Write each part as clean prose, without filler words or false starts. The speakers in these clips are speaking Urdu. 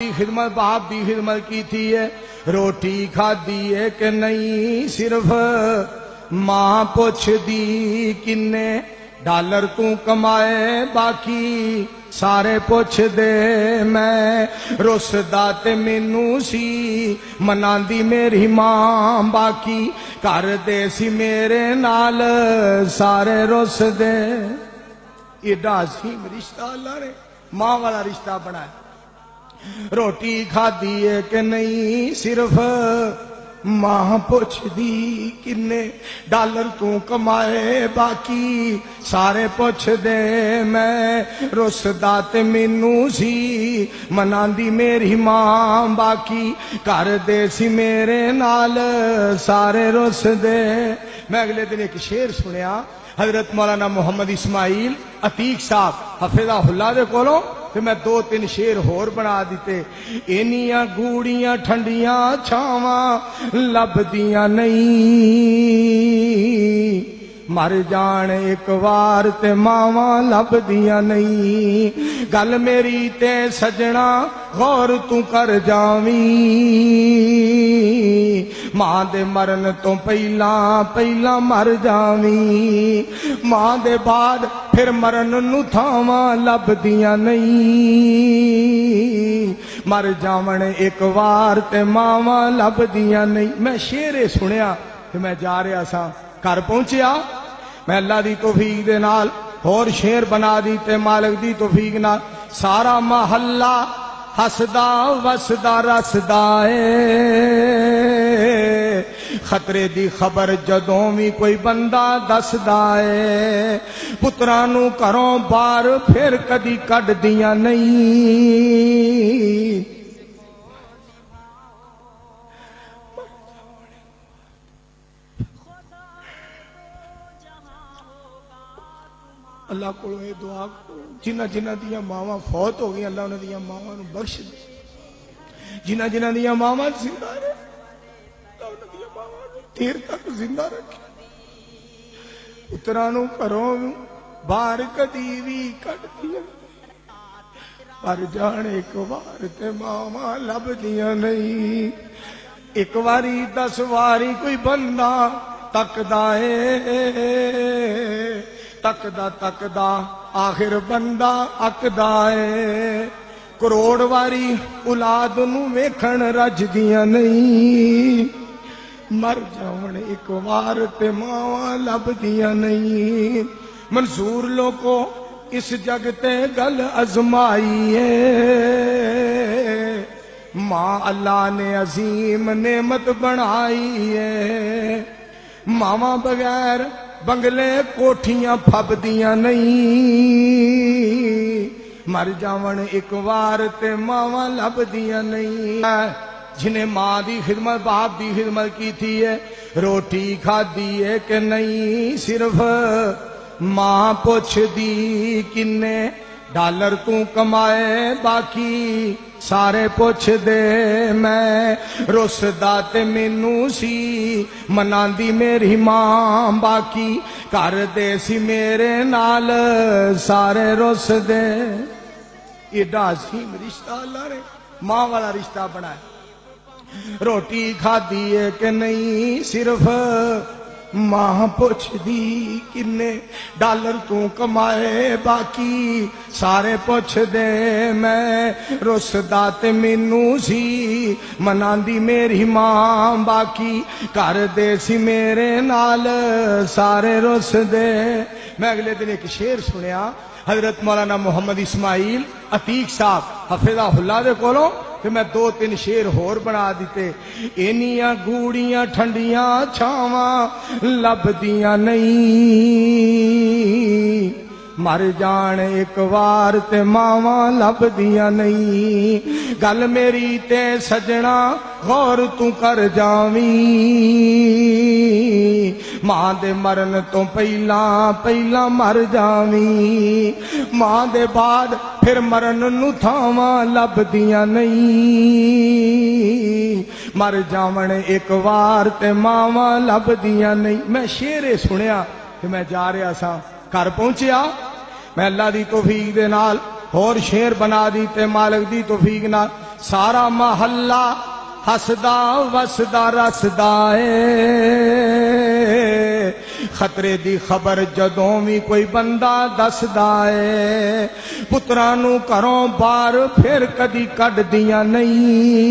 خدمت باپ دی خدمت کی تھی ہے، روٹی کھا دی ہے کہ نہیں، صرف ماں پوچھ دی کنے ڈالر تو کمائے، باقی سارے پوچھ دے میں رسدا تے مینوں سی مناندی میری ماں، باقی کر دے سی میرے نال سارے رس دے۔ ایڈا عظیم رشتہ اللہ نے ماں والا رشتہ بنایا۔ روٹی کھا دیے کہ نہیں، صرف ماں پوچھ دی کنے ڈالر تو کمائے، باقی سارے پوچھ دے میں رسدا تے مینوں سی مناندی میری ماں، باقی کر دے سی میرے نال سارے رس دے۔ میں اگلے دن ایک شعر سنیا حضرت مولانا محمد اسماعیل عتیق صاحب حفظہ اللہ دے کولوں، تو میں دو تین شعر ہور بنا دیتے۔ اینیاں گوڑیاں ٹھنڈیاں چھاواں لبدیاں نہیں، مر جان ایک وار تے ماواں لبدیاں نہیں، گل میری تے سجنا غور تو کر جاویں، ماں دے مرن تو پہلا مر جاویں، ماں دے بعد پھر مرن نو تھاواں لبدیاں نہیں، مر جاون ایک وار تے ماواں لبدیاں نہیں۔ میں شعر سنیا کہ میں جا رہا سا، گھر پہنچیا، میں اللہ دی توفیق دے نال اور شعر بنا دیتے مالک دی توفیق نال، سارا محلہ ہسدا وسدا رسدا اے، خطرے دی خبر جدوں بھی کوئی بندہ دسدا اے، پتراں نو گھروں باہر پھر کدی کڈ دیاں نہیں، اللہ کو یہ دعا کرو جنہ جنہ دیا ماواں فوت ہو گئی اللہ انہوں دیا ماواں نو بخش دے، جنہ جنہ دیا ماواں زندہ رہے اللہ انہوں دیا ماواں نو دیر تک زندہ رکھے، پترانو کروں بار کدی بھی کٹ دیا، پر جان ایک بار تے ماواں لب دیا نہیں، ایک واری 10 واری کوئی بندہ تکدا اے، تکدا آخر بندہ اکدا ہے، کروڑ واری اولاد نو ویکھن رج دیاں نہیں، مر جاون ایک وار تے ماواں لب دیاں نہیں، منظور لوگو اس جگ تے گل ازمائی ہے، ماں اللہ نے عظیم نعمت بنائی ہے، ماواں بغیر بنگلے کوٹھیاں پھب دیاں نہیں، مر جاون ایک وار تے ماواں لب دیاں نہیں، جنہیں ماں دی خدمت باپ دی خدمت کی تھی ہے، روٹی کھا دی ہے کہ نہیں، صرف ماں پوچھ دی کنے ڈالر تو کمائے، باقی سارے پوچھ دے میں رسدا تے مینوں سی مناندی میری ماں، باقی کر دے سی میرے نال سارے رس دے۔ ایڈا عظیم رشتہ اللہ نے ماں والا رشتہ بنایا۔ روٹی کھا دیے کہ نہیں، صرف ماں پوچھ دی کنے ڈالر تو کمائے، باقی سارے پوچھ دے میں رسدا تے مینوں سی مناندی میری ماں، باقی کر دے سی میرے نال سارے رس دے۔ میں اگلے دن ایک شعر سنیا حضرت مولانا محمد اسماعیل عتیق صاحب حفظہ اللہ دے کولوں، کہ میں دو تین شعر ہور بنا دیتے۔ اینیاں گوڑیاں ٹھنڈیاں چھاواں لبدیاں نہیں، مر جان ایک وار تے ماواں لبدیاں نہیں، گل میری تے سجنا غور تو کر جاویں، ماں دے مرن تو پہلا مر جاویں، ماں دے بعد پھر مرن نو تھاواں لبدیاں نہیں، مر جاون ایک وار تے ماواں لبدیاں نہیں۔ میں شعر سنیا کہ میں جا رہا سا، گھر پہنچیا، میں اللہ دی توفیق دے نال اور شعر بنا دیتے مالک دی توفیق نال، سارا محلہ ہسدا وسدا رسدا اے خطرے دی خبر جدوں بھی کوئی بندہ دسدا اے پتراں نو گھروں باہر پھر کدی کڈ دیاں نہیں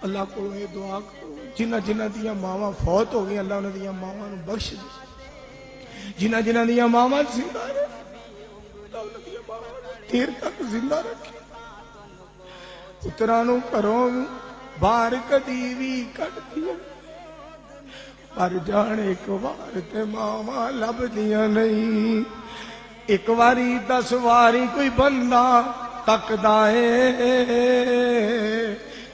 اللہ کو یہ دعا کرو جنہ جنہ دیاں ماواں فوت ہو گئی اللہ انہاں دیاں ماواں نو بخش دے جنہ جنہ دیاں ماواں زندہ رہے اللہ انہاں دیاں ماواں نو دیر تک زندہ رکھے پتراں نو گھروں باہر کدی وی کڈ دیا پر جان ایک وار تے ماواں لبدیاں نہیں ایک واری 10 واری کوئی بندہ تکدا اے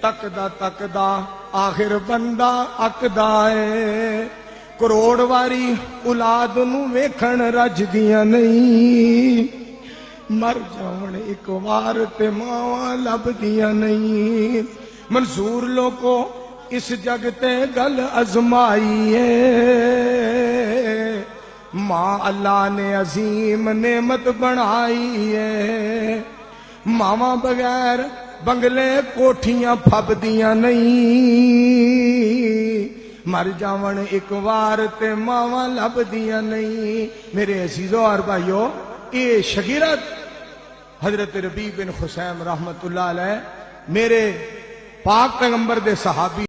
تکدا آخر بندہ اکدا اے کروڑ واری اولاد نو ویکھن رج دیاں نہیں مر جاون ایک وار تے ماواں لبدیاں نہیں منظور لوگو اس جگ تے گل ازمائی ہے ماں اللہ نے عظیم نعمت بنائی ہے ماواں بغیر بنگلے کوٹھیاں پھبدیاں نہیں مر جاون ایک وار تے ماواں لبدیاں نہیں میرے عزیزو اور بھائیو یہ شگیرت حضرت ربیع بن خثیم رحمت اللہ علیہ میرے پاک پیغمبر دے صحابی